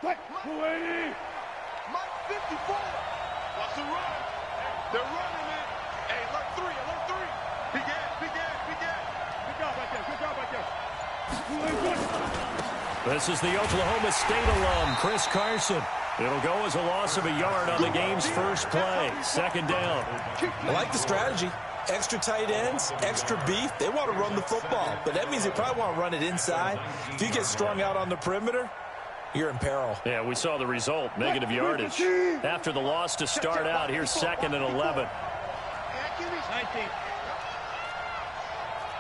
Mike 54. Watch the run. They're running it. Hey, alert 3, alert 3. Big ass, big ass, big ass. Good job right there, good job right there. This is the Oklahoma State alum, Chris Carson. It'll go as a loss of a yard on the game's first play. Second down. I like the strategy. Extra tight ends, extra beef. They want to run the football, but that means they probably want to run it inside. If you get strung out on the perimeter, you're in peril. Yeah, we saw the result, negative yardage. After the loss to start out, here's 2nd and 11. 19.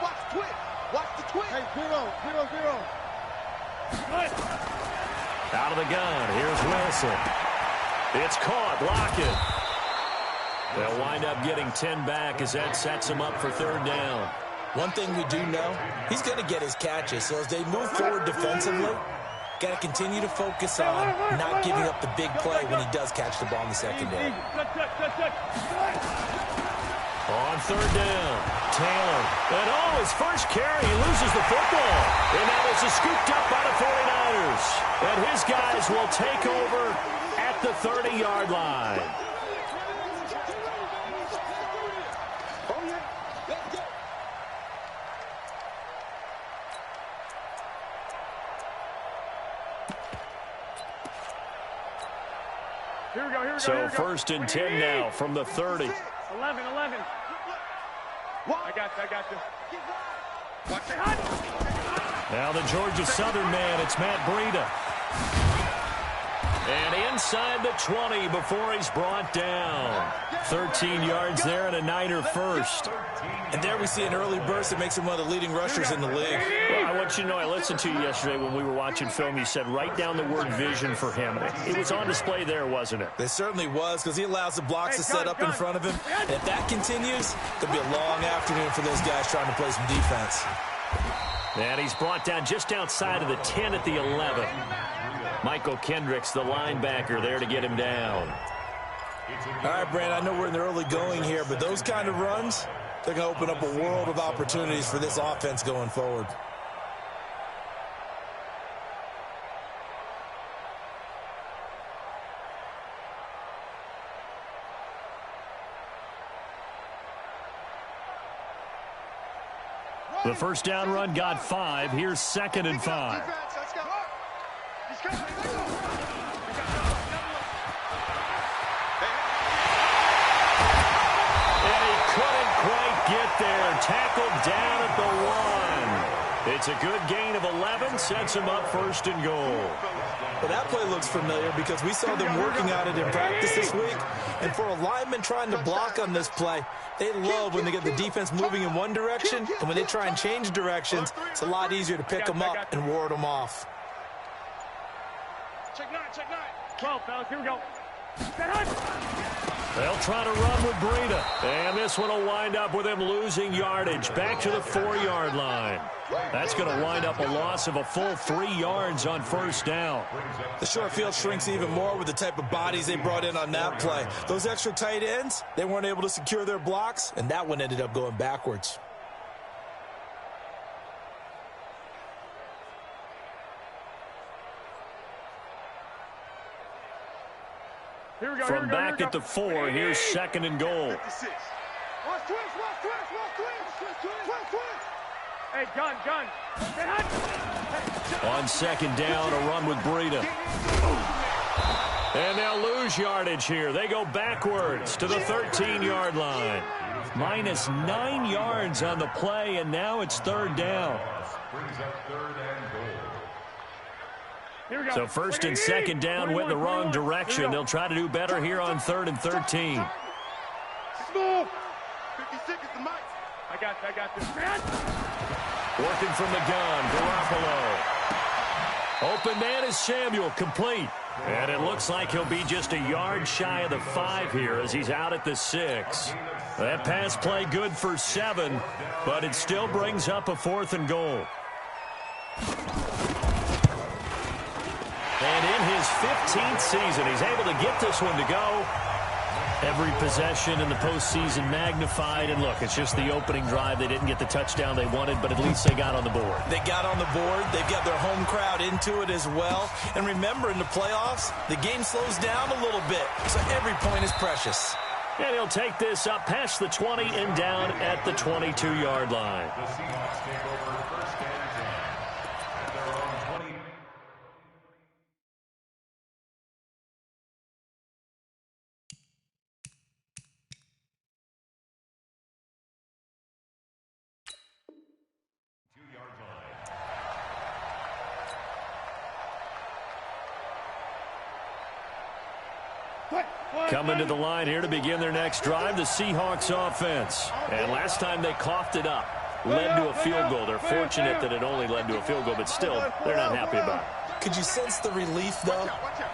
Watch the twitch. Watch the twitch. Hey, 0. Out of the gun, here's Wilson. It's caught, Lockett. They'll wind up getting 10 back as that sets him up for 3rd down. One thing we do know, he's going to get his catches. So as they move forward defensively, got to continue to focus on not giving up the big play when he does catch the ball in the secondary. On 3rd down, Taylor. And his first carry, he loses the football. And now this is scooped up by the 49ers. And his guys will take over at the 30-yard line. Here we go. So 1st and 10 now from the 30. 11. I got you. Watch it. Now the Georgia Southern man, it's Matt Breida. And inside the 20 before he's brought down. 13 yards there and a Niner first. And there we see an early burst that makes him one of the leading rushers in the league. Well, I want you to know, I listened to you yesterday when we were watching film. You said write down the word vision for him. It was on display there, wasn't it? It certainly was, because he allows the blocks to set up in front of him. And if that continues, it'll be a long afternoon for those guys trying to play some defense. And he's brought down just outside of the 10 at the 11. Michael Kendricks, the linebacker, there to get him down. All right, Brand, I know we're in the early going here, but those kind of runs, they're going to open up a world of opportunities for this offense going forward. The first down run got 5. Here's 2nd and 5. Get there, tackled down at the 1. It's a good gain of 11, sets him up 1st and goal. Well, that play looks familiar because we saw them working at it in practice this week. And for a lineman trying to block on this play, they love when they get the defense moving in one direction, and when they try and change directions, it's a lot easier to pick them up and ward them off. Check 9. 12, fellas, here we go. They'll try to run with Breida. And this one will wind up with him losing yardage. Back to the 4-yard line. That's going to wind up a loss of a full 3 yards on 1st down. The short field shrinks even more with the type of bodies they brought in on that play. Those extra tight ends, they weren't able to secure their blocks, and that one ended up going backwards. From back at the 4, here's 2nd and goal. Watch twist. Hey, gun. On 2nd down, a run with Breida. And they'll lose yardage here. They go backwards to the 13-yard line. Minus 9 yards on the play, and now it's 3rd down. So 1st and 2nd down went in the wrong direction. They'll try to do better here on 3rd and 13. 56 is the mic. I got this, man. Working from the gun, Garoppolo. Open man is Samuel, complete. And it looks like he'll be just a yard shy of the 5 here as he's out at the 6. That pass play good for 7, but it still brings up a 4th and goal. And in his 15th season, he's able to get this one to go. Every possession in the postseason magnified, and look, it's just the opening drive. They didn't get the touchdown they wanted, but at least they got on the board. They got on the board. They've got their home crowd into it as well. And remember, in the playoffs, the game slows down a little bit, so every point is precious. And he'll take this up past the 20 and down at the 22-yard line. The Seahawks take over first and 10 at their own 20. Coming to the line here to begin their next drive, the Seahawks offense. And last time they coughed it up, led to a field goal. They're fortunate that it only led to a field goal, but still, they're not happy about it. Could you sense the relief, though,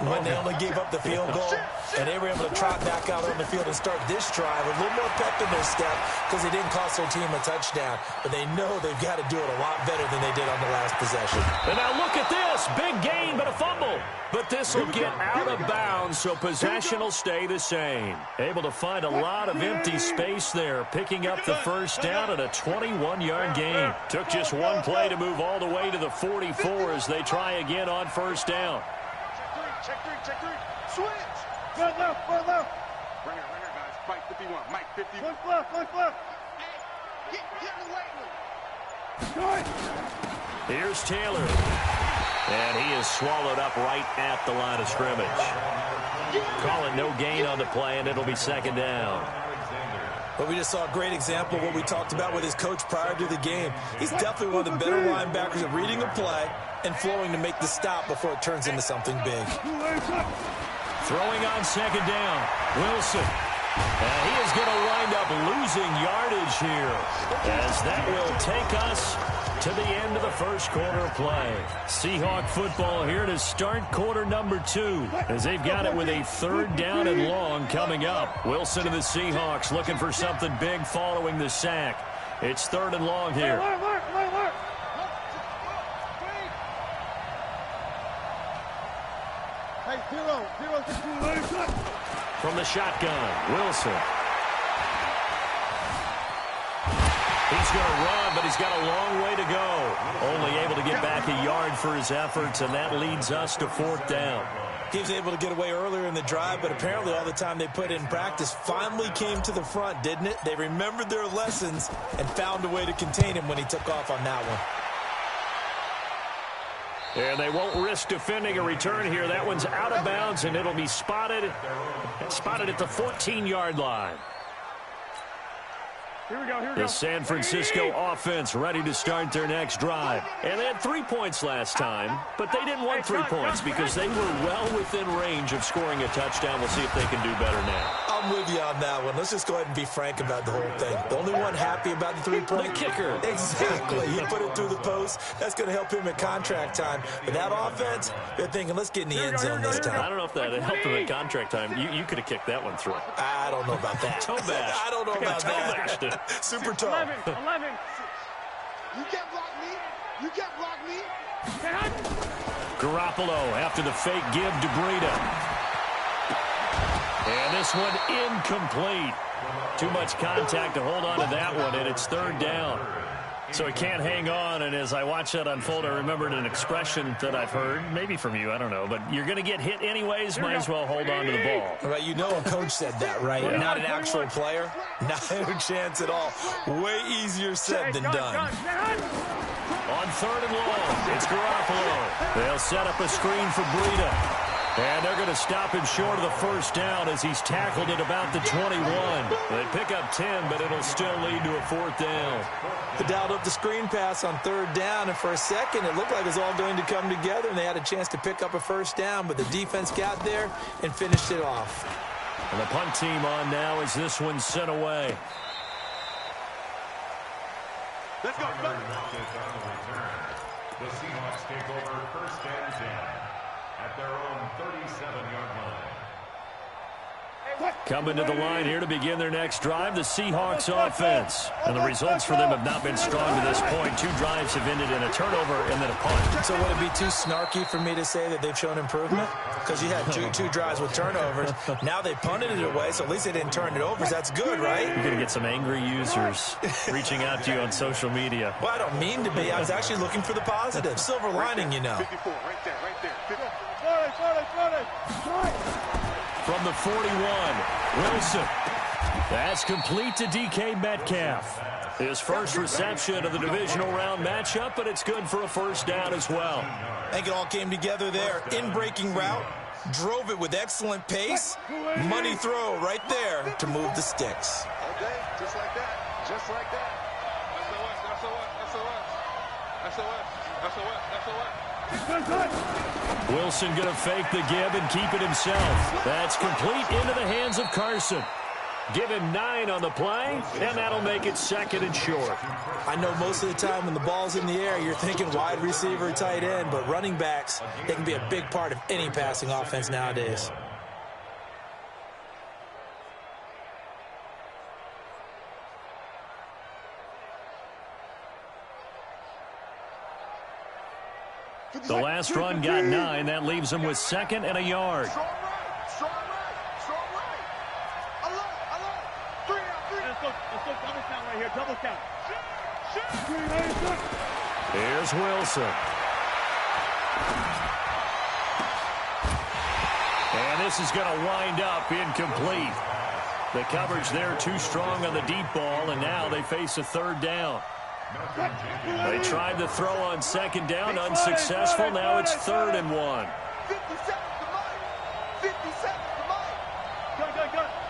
when they only gave up the field goal and they were able to trot back out on the field and start this drive a little more pep in their step because they didn't cost their team a touchdown, but they know they've got to do it a lot better than they did on the last possession. And now look at this. Big gain, but a fumble. But this will get out of bounds, so possession will stay the same. Able to find a lot of empty space there, picking up the first down at a 21-yard gain. Took just one play to move all the way to the 44 as they try again on first down. Check three. Switch. Right left. Right here, guys. Mike 51. Mike 50. One left. Hey, get in the way. Here's Taylor. And he is swallowed up right at the line of scrimmage. Calling no gain on the play, and it'll be second down. But we just saw a great example of what we talked about with his coach prior to the game. He's definitely one of the better linebackers at reading a play and flowing to make the stop before it turns into something big. Throwing on second down, Wilson. And he is going to wind up losing yardage here, as that will take us to the end of the first quarter of play. Seahawk football here to start quarter number 2, as they've got it with a third down and long coming up. Wilson and the Seahawks looking for something big following the sack. It's third and long here. From the shotgun, Wilson. He's going to run, but he's got a long way to go. Only able to get back a yard for his efforts, and that leads us to fourth down. He was able to get away earlier in the drive, but apparently all the time they put in practice finally came to the front, didn't it? They remembered their lessons and found a way to contain him when he took off on that one. And they won't risk defending a return here. That one's out of bounds, and it'll be spotted at the 14-yard line. Here we go. The San Francisco offense ready to start their next drive. And they had 3 points last time, but they didn't want 3 points because they were well within range of scoring a touchdown. We'll see if they can do better now. I'm with you on that one. Let's just go ahead and be frank about the whole thing. The only one happy about the 3-point. The kicker. Exactly. He put it through the post. That's going to help him at contract time. But that offense, they're thinking, let's get in the end zone this time. I don't know if that helped him at contract time. You could have kicked that one through. I don't know about that. Toe bash. I don't know about that. Super tough. 11. You can't block me. Garoppolo after the fake give to Breida. And this one incomplete. Too much contact to hold on to that one, and it's third down. So he can't hang on, and as I watch that unfold, I remembered an expression that I've heard, maybe from you, I don't know, but you're going to get hit anyways, might as well hold on to the ball. Right, you know a coach said that, right? Yeah. Not an actual player. Not a chance at all. Way easier said than done. On third and long, it's Garoppolo. They'll set up a screen for Breida. And they're going to stop him short of the first down as he's tackled at about the 21. They pick up 10, but it'll still lead to a fourth down. They dialed up the screen pass on third down, and for a second it looked like it was all going to come together, and they had a chance to pick up a first down, but the defense got there and finished it off. And the punt team on now as this one's sent away. Let's go. The Seahawks take over first and 10 at their own 37-yard line. Coming to the line here to begin their next drive, the Seahawks offense. And the results for them have not been strong to this point. 2 drives have ended in a turnover and then a punt. So would it be too snarky for me to say that they've shown improvement? Because you had two drives with turnovers. Now they punted it away, so at least they didn't turn it over. So that's good, right? You're going to get some angry users reaching out to you on social media. Well, I don't mean to be. I was actually looking for the positive. Silver lining, you know. 54, right there, right there. From the 41, Wilson. That's complete to DK Metcalf. His first reception of the divisional round matchup, but it's good for a first down as well. I think it all came together there. In-breaking route, drove it with excellent pace. Money throw right there to move the sticks. Okay, just like that, just like that. Wilson going to fake the give and keep it himself. That's complete into the hands of Carson. Give him 9 on the play, and that'll make it 2nd and short. I know most of the time when the ball's in the air, you're thinking wide receiver, tight end, but running backs, they can be a big part of any passing offense nowadays. The last run got 9. That leaves him with 2nd and a yard. Strong right, strong right, strong right. Alert. 3 out, 3. Let's go double count right here, double count. Here's Wilson. And this is going to wind up incomplete. The coverage there too strong on the deep ball, and now they face a 3rd down. They tried to throw on 2nd down, unsuccessful. Now it's 3rd and 1. 50 seconds to Mike. 50 seconds to Mike. Go.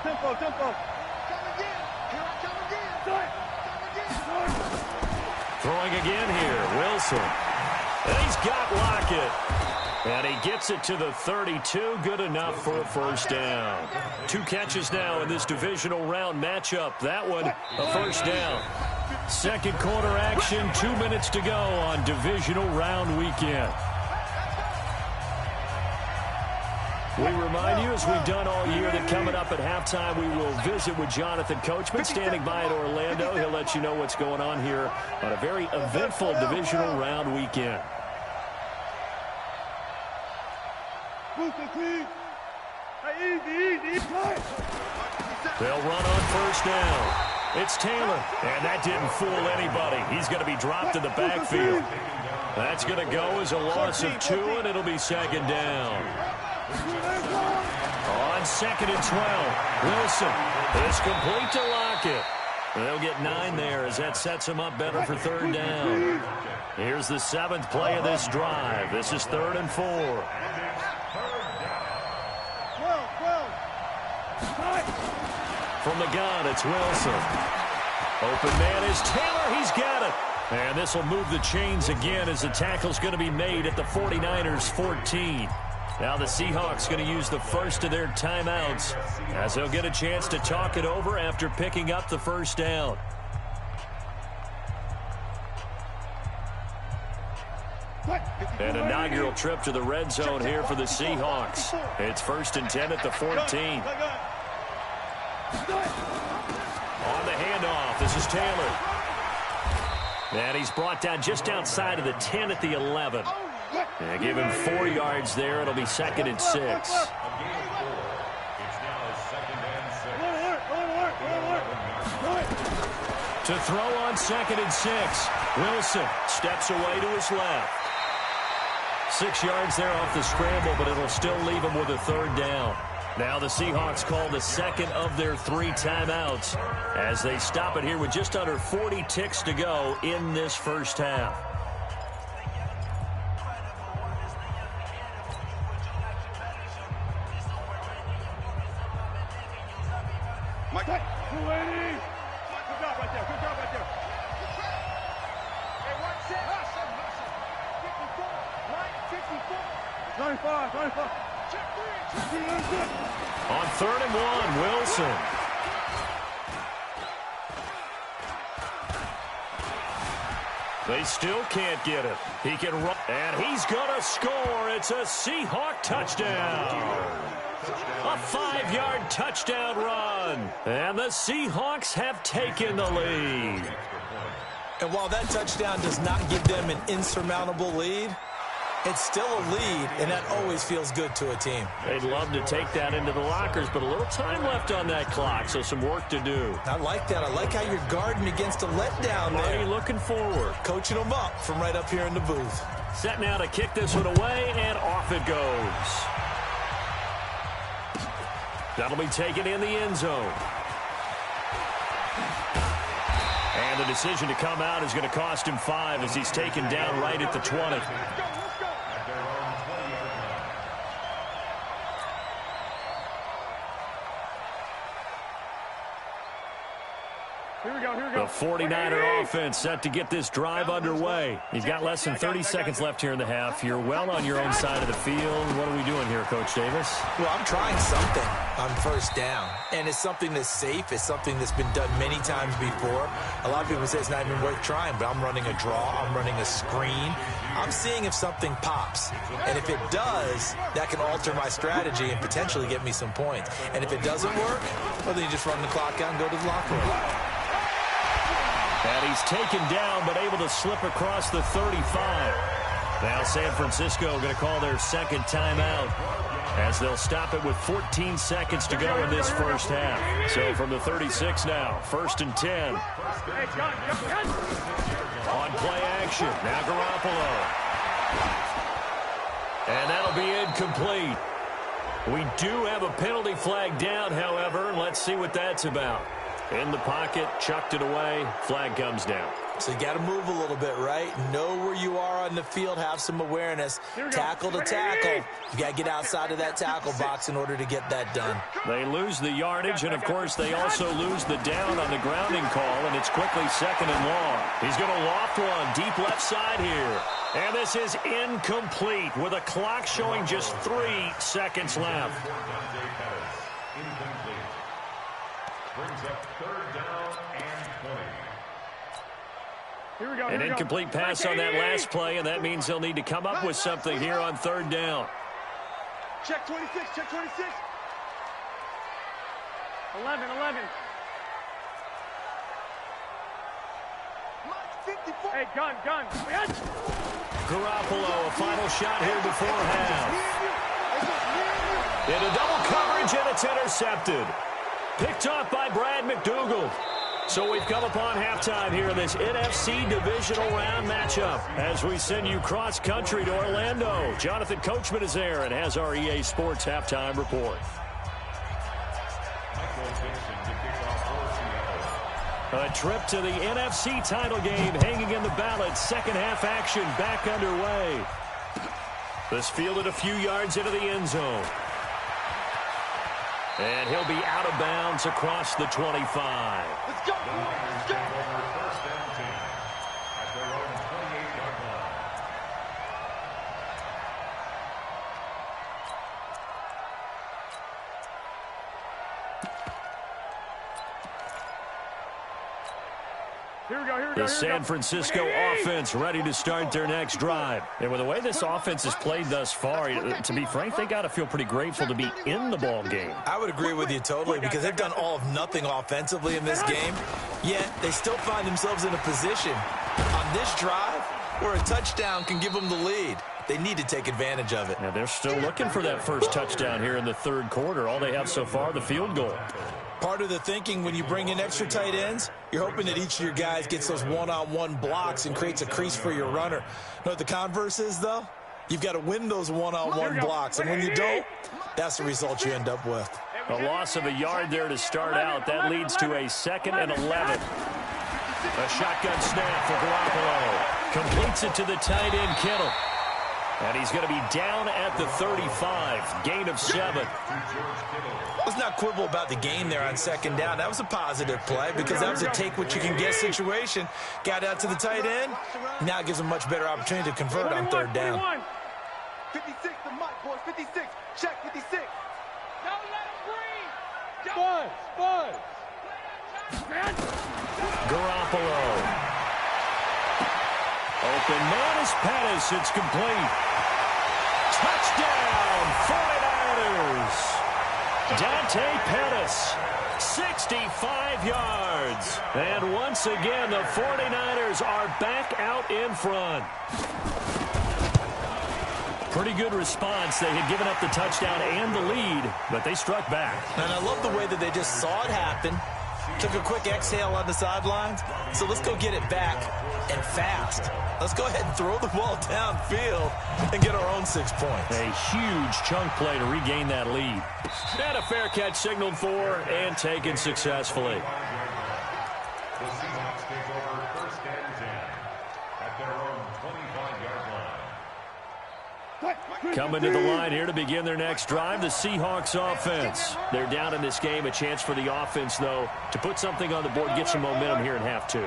Tempo. Come again. Here I come again. Come again. Throwing again here, Wilson. And he's got Lockett. And he gets it to the 32. Good enough for a first down. 2 catches now in this divisional round matchup. That one, a first down. Second quarter action, 2 minutes to go on divisional round weekend. We remind you, as we've done all year, that coming up at halftime, we will visit with Jonathan Coachman standing by in Orlando. He'll let you know what's going on here on a very eventful divisional round weekend. They'll run on first down. It's Taylor, and that didn't fool anybody. He's going to be dropped in the backfield. That's going to go as a loss of 2, and it'll be 2nd down. On 2nd and 12, Wilson is complete to Lockett. They'll get 9 there as that sets him up better for 3rd down. Here's the 7th play of this drive. This is 3rd and 4. From the gun, it's Wilson. Open man is Taylor. He's got it. And this will move the chains again as the tackle's going to be made at the 49ers 14. Now the Seahawks going to use the first of their timeouts as they'll get a chance to talk it over after picking up the first down. An inaugural trip to the red zone here for the Seahawks. It's 1st and 10 at the 14. On the handoff, this is Taylor. And he's brought down just outside of the 10 at the 11. And give him 4 yards there. It'll be 2nd and 6. To throw on 2nd and 6. Wilson steps away to his left. 6 yards there off the scramble, but it'll still leave him with a 3rd down. Now the Seahawks call the 2nd of their 3 timeouts as they stop it here with just under 40 ticks to go in this first half. Mike. 280. Good job right there. Hey, watch it. 54. Mike, 54. 25. On 3rd and 1, Wilson. They still can't get it. He can run, and he's going to score. It's a Seahawk touchdown. A 5-yard touchdown run. And the Seahawks have taken the lead. And while that touchdown does not give them an insurmountable lead, it's still a lead, and that always feels good to a team. They'd love to take that into the lockers, but a little time left on that clock, so some work to do. I like that. I like how you're guarding against a letdown there. Already looking forward. Coaching them up from right up here in the booth. Set now to kick this one away, and off it goes. That'll be taken in the end zone. And the decision to come out is going to cost him 5 as he's taken down right at the 20. The 49er offense set to get this drive underway. You've got less than 30 seconds left here in the half. You're well on your own side of the field. What are we doing here, Coach Davis? Well, I'm trying something on first down, and it's something that's safe. It's something that's been done many times before. A lot of people say it's not even worth trying, but I'm running a draw. I'm running a screen. I'm seeing if something pops, and if it does, that can alter my strategy and potentially get me some points. And if it doesn't work, well, then you just run the clock out and go to the locker room. And he's taken down, but able to slip across the 35. Now San Francisco going to call their second timeout as they'll stop it with 14 seconds to go in this first half. So from the 36 now, 1st and 10. On play action, now Garoppolo. And that'll be incomplete. We do have a penalty flag down, however. Let's see what that's about. In the pocket, chucked it away, flag comes down. So you got to move a little bit, right? Know where you are on the field, have some awareness. Tackle to tackle. You got to get outside of that tackle box in order to get that done. They lose the yardage, and of course they also lose the down on the grounding call, and it's quickly 2nd and long. He's going to loft one deep left side here. And this is incomplete with a clock showing just 3 seconds left. Brings up 3rd down and 20. An incomplete pass on that last play, and that means they'll need to come up with something here on 3rd down. Check 26, check 26. 11. Hey, gun. Garoppolo, a final shot here before half. Into double coverage, and it's intercepted. Picked off by Brad McDougald. So we've come upon halftime here in this NFC divisional round matchup as we send you cross-country to Orlando. Jonathan Coachman is there and has our EA Sports halftime report. A trip to the NFC title game hanging in the balance. Second half action back underway. This fielded a few yards into the end zone. And he'll be out of bounds across the 25. Let's go. Let's go. First down 10 at their own 28-yard line. The San Francisco offense ready to start their next drive. And with the way this offense has played thus far, to be frank, they got to feel pretty grateful to be in the ball game. I would agree with you totally because they've done all of nothing offensively in this game, yet they still find themselves in a position on this drive where a touchdown can give them the lead. They need to take advantage of it. Now they're still looking for that first touchdown here in the 3rd quarter. All they have so far, the field goal. Part of the thinking when you bring in extra tight ends, you're hoping that each of your guys gets those one-on-one blocks and creates a crease for your runner. Know what the converse is, though? You've got to win those one-on-one blocks, and when you don't, that's the result you end up with. A loss of a yard there to start out. That leads to a 2nd and 11. A shotgun snap for Garoppolo. Completes it to the tight end, Kittle. And he's going to be down at the 35. Gain of 7. Let's not quibble about the game there on 2nd down. That was a positive play because that was a take-what-you-can-get situation. Got out to the tight end. Now it gives him a much better opportunity to convert on 3rd down. 56, the mic, boys. 56. Check 56. Don't let him breathe. Garoppolo. Open man is Pettis. It's complete. Touchdown, 49ers. Dante Pettis, 65 yards. And once again, the 49ers are back out in front. Pretty good response. They had given up the touchdown and the lead, but they struck back. And I love the way that they just saw it happen, took a quick exhale on the sidelines. So let's go get it back and fast. Let's go ahead and throw the ball downfield and get our own 6 points. A huge chunk play to regain that lead. And a fair catch signaled for and taken successfully. The Seahawks take over 1st and 10 at their own 25-yard line. Coming to the line here to begin their next drive, the Seahawks offense. They're down in this game. A chance for the offense, though, to put something on the board, get some momentum here in half two.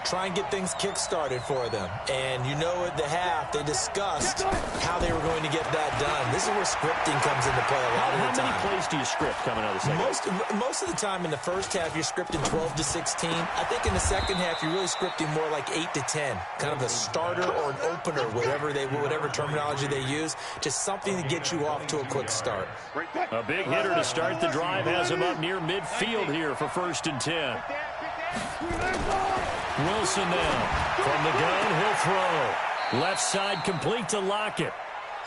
Try and get things kick-started for them. And you know at the half, they discussed how they were going to get that done. This is where scripting comes into play a lot of the time. How many plays do you script coming out of the second? Most of the time in the first half, you're scripting 12 to 16. I think in the second half, you're really scripting more like 8 to 10. Kind of a starter or an opener, whatever terminology they use. Just something to get you off to a quick start. A big hitter to start the drive has him up near midfield here for 1st and 10. Wilson now. From the gun, he'll throw. Left side complete to Lockett.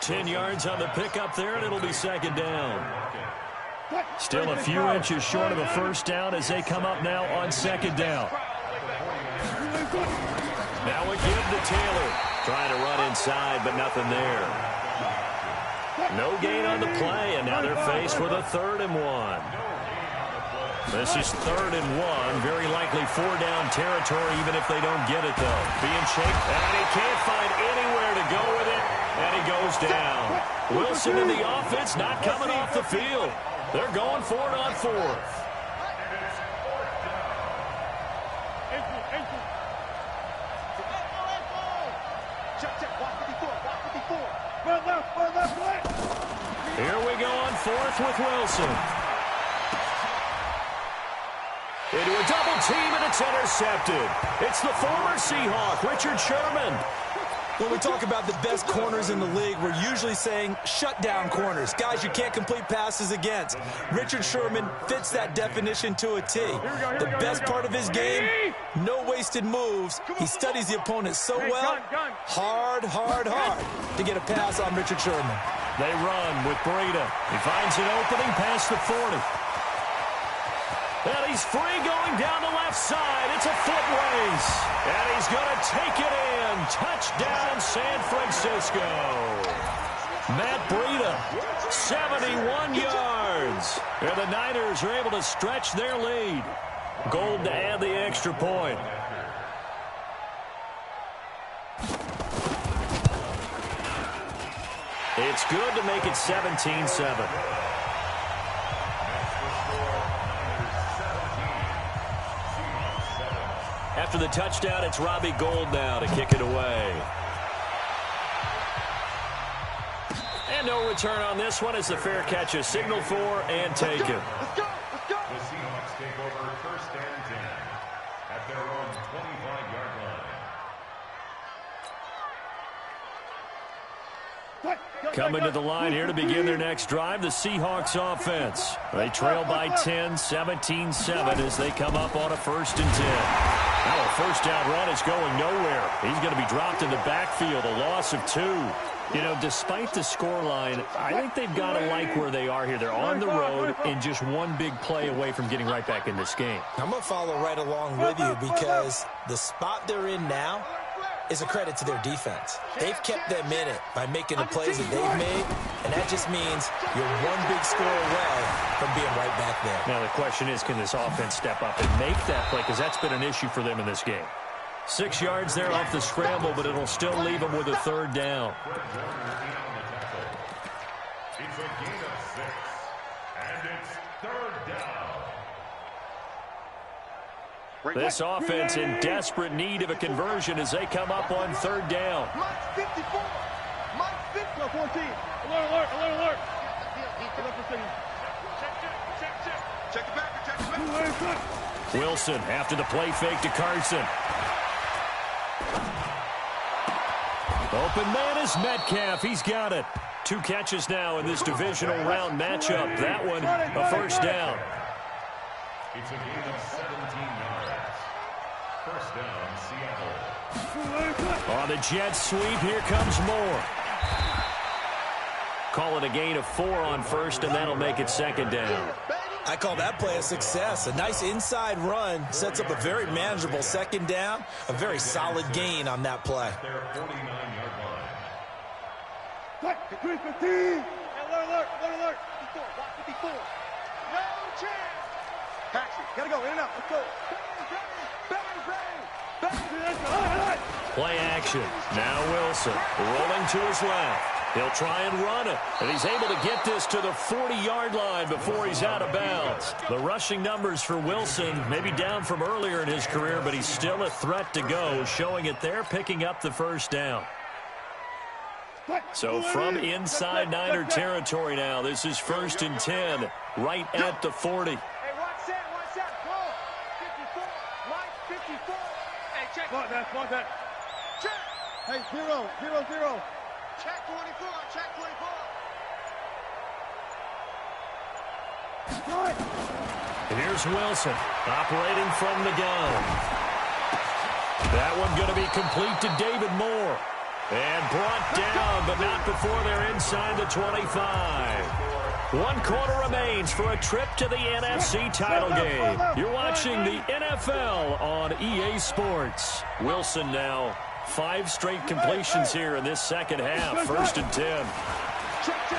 10 yards on the pickup there, and it'll be 2nd down. Still a few inches short of a 1st down as they come up now on 2nd down. Now a give to Taylor. Trying to run inside, but nothing there. No gain on the play, and now they're faced with a 3rd and 1. This is 3rd and 1. Very likely 4-down territory, even if they don't get it, though. Being shaped, and he can't find anywhere to go with it, and he goes down. Wilson and the offense not coming off the field. They're going for it on 4th. Here we go on 4th with Wilson. Into a double team, and it's intercepted. It's the former Seahawk, Richard Sherman. When we talk about the best corners in the league, we're usually saying shutdown corners, guys you can't complete passes against. Richard Sherman fits that definition to a T. The best part of his game, no wasted moves. He studies the opponent so well, hard to get a pass on Richard Sherman. They run with Breida. He finds an opening past the 40. And he's free going down the left side. It's a foot race. And he's going to take it in. Touchdown, San Francisco. Matt Breida, 71 yards. And the Niners are able to stretch their lead. Gold to add the extra point. It's good to make it 17-7. After the touchdown, it's Robbie Gould now to kick it away. And no return on this one as the fair catch is signaled for and taken. Let's go. The Seahawks take over 1st and 10 at their own 25-yard line. Coming to the line here to begin their next drive, the Seahawks offense. They trail by 10, 17-7 as they come up on a 1st and 10. Now a 1st down run is going nowhere. He's going to be dropped in the backfield, a loss of 2. You know, despite the scoreline, I think they've got to like where they are here. They're on the road and just one big play away from getting right back in this game. I'm going to follow right along with you because the spot they're in now is a credit to their defense. They've kept them in it by making the plays that they've made, and that just means you're one big score away from being right back there. Now the question is, can this offense step up and make that play? Because that's been an issue for them in this game. 6 yards there off the scramble, but it'll still leave them with a 3rd down. It's a gain of 6, and it's 3rd down. This offense in desperate need of a conversion as they come up on 3rd down. Mike 54. Mike 54. 14. Alert. Check it back. Wilson after the play fake to Carson. Open man is Metcalf. He's got it. 2 catches now in this divisional round matchup. That one, a first down. It's a gain of 17 yards. First down, Seattle. On the jet sweep, here comes Moore. Call it a gain of 4 on first, and that'll make it second down. I call that play a success. A nice inside run sets up a very manageable second down. A very solid gain on that play. Their 49-yard line. Alert, alert. 54. No chance. Paxi, gotta go, in and out. Let's go. Bang. Play action. Now Wilson rolling to his left. He'll try and run it, and he's able to get this to the 40-yard line before he's out of bounds. The rushing numbers for Wilson maybe down from earlier in his career, but he's still a threat to go, showing it there, picking up the first down. So from inside Niner territory now, this is 1st and 10, right at the 40. Hey, watch that. Whoa. 54. Mike, 54. Hey, check. Watch that. Check. Hey, 0. Check 24. And here's Wilson operating from the gun. That one going to be complete to David Moore. And brought down, but not before they're inside the 25. 1 quarter remains for a trip to the NFC title game. You're watching the NFL on EA Sports. Wilson now 5 straight completions here in this second half. 1st and 10.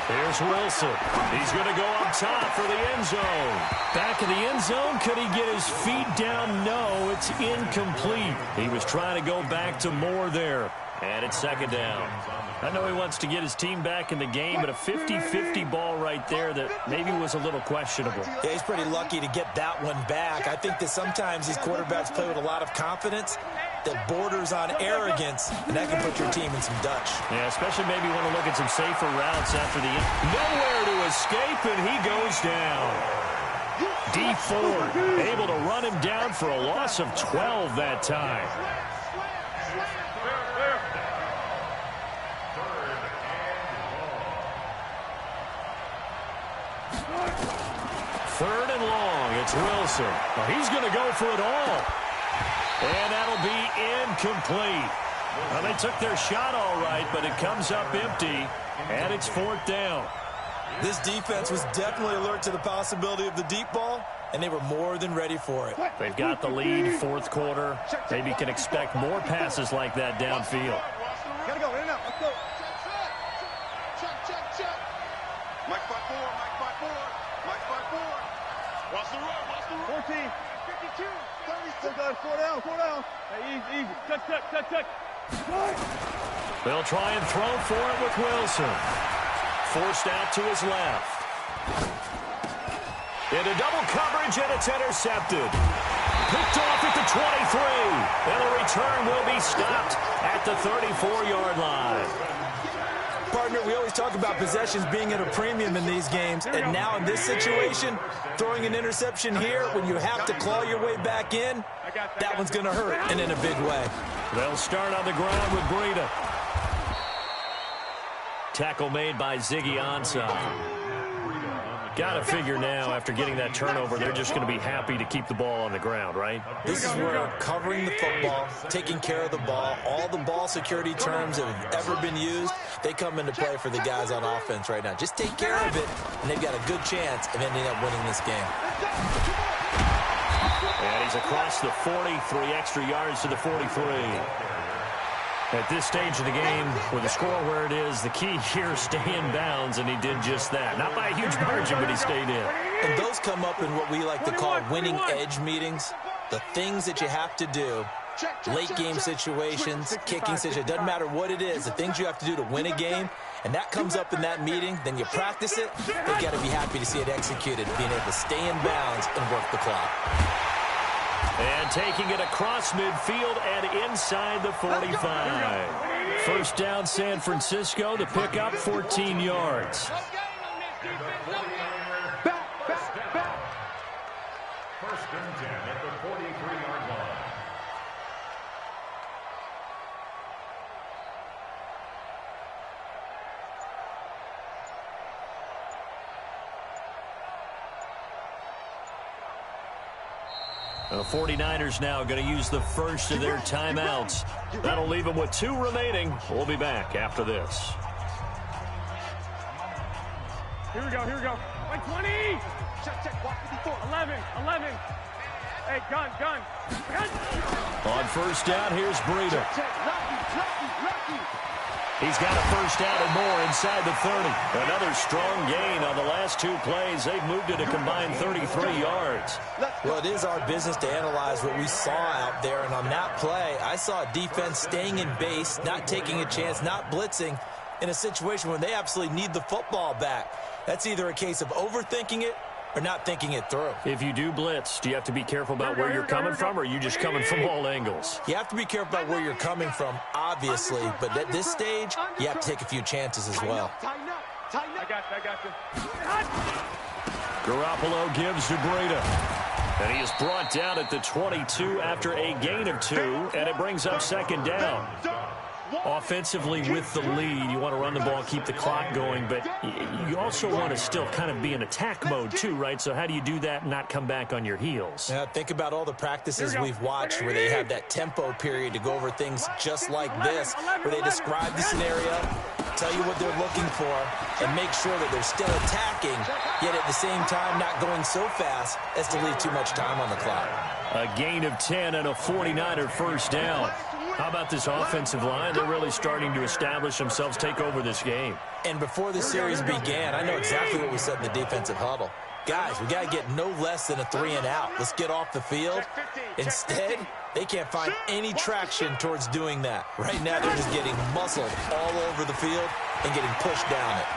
Here's Wilson. He's going to go up top for the end zone. Back in the end zone. Could he get his feet down? No, it's incomplete. He was trying to go back to Moore there. And it's second down. I know he wants to get his team back in the game, but a 50-50 ball right there that maybe was a little questionable. Yeah, he's pretty lucky to get that one back. I think that sometimes these quarterbacks play with a lot of confidence that borders on arrogance, and that can put your team in some Dutch. Yeah, especially maybe want to look at some safer routes after the nowhere to escape, and he goes down. D Ford able to run him down for a loss of 12 that time. Third and long. It's Wilson. Well, he's going to go for it all. And that'll be incomplete. Well, they took their shot all right, but it comes up empty, and it's 4th down. This defense was definitely alert to the possibility of the deep ball, and they were more than ready for it. They've got the lead, 4th quarter. Maybe can expect more passes like that downfield. Gotta go, in and out. Let's go. Check. Mike 5-4. Watch the run. 14. 52. 36. 4 down. Hey, easy. Touch. They'll try and throw for it with Wilson. Forced out to his left. Into double coverage, and it's intercepted. Picked off at the 23. And the return will be stopped at the 34-yard line. Partner, we always talk about possessions being at a premium in these games, and now in this situation, throwing an interception here when you have to claw your way back in, that one's going to hurt, and in a big way. They'll start on the ground with Breida. Tackle made by Ziggy Ansah. Got to figure now, after getting that turnover, they're just going to be happy to keep the ball on the ground, right? This is where covering the football, taking care of the ball, all the ball security terms that have ever been used, they come into play for the guys on offense right now. Just take care of it, and they've got a good chance of ending up winning this game. And he's across the 40, 3 extra yards to the 43. At this stage of the game, with the score where it is, the key here, stay in bounds, and he did just that. Not by a huge margin, but he stayed in. And those come up in what we like to call winning edge meetings. The things that you have to do, late game situations, kicking situations, doesn't matter what it is, the things you have to do to win a game, and that comes up in that meeting, then you practice it, they've got to be happy to see it executed, being able to stay in bounds and work the clock. And taking it across midfield and inside the 45. First down, San Francisco. The pickup, 14 yards. Back. First and 10 at the 43-yard line. The 49ers now going to use the first of their timeouts. That'll leave them with 2 remaining. We'll be back after this. Here we go, here we go. 20! Check, walk to before. 11. Hey, gun. On first down, here's Breida. Lucky. He's got a first down and more inside the 30. Another strong gain on the last 2 plays. They've moved it a combined 33 yards. Well, it is our business to analyze what we saw out there, and on that play, I saw a defense staying in base, not taking a chance, not blitzing, in a situation where they absolutely need the football back. That's either a case of overthinking it or not thinking it through. If you do blitz, do you have to be careful about where you're coming from, or are you just coming from all angles? You have to be careful about where you're coming from, obviously, but at this stage, you have to take a few chances as well. I got you. Garoppolo gives to Breida. And he is brought down at the 22 after a gain of 2, and it brings up second down. Offensively with the lead, you want to run the ball, keep the clock going, but you also want to still kind of be in attack mode too, right? So how do you do that and not come back on your heels? Yeah, think about all the practices we've watched where they have that tempo period to go over things just like this, where they describe the scenario, tell you what they're looking for, and make sure that they're still attacking, yet at the same time not going so fast as to leave too much time on the clock. A gain of 10 and a 49er first down. How about this offensive line? They're really starting to establish themselves, take over this game. And before the series began, I know exactly what we said in the defensive huddle. Guys, we got to get no less than a 3-and-out. Let's get off the field. Instead, they can't find any traction towards doing that. Right now, they're just getting muscled all over the field and getting pushed down it.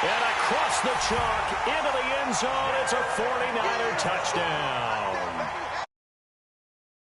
And across the chalk, into the end zone, it's a 49er touchdown.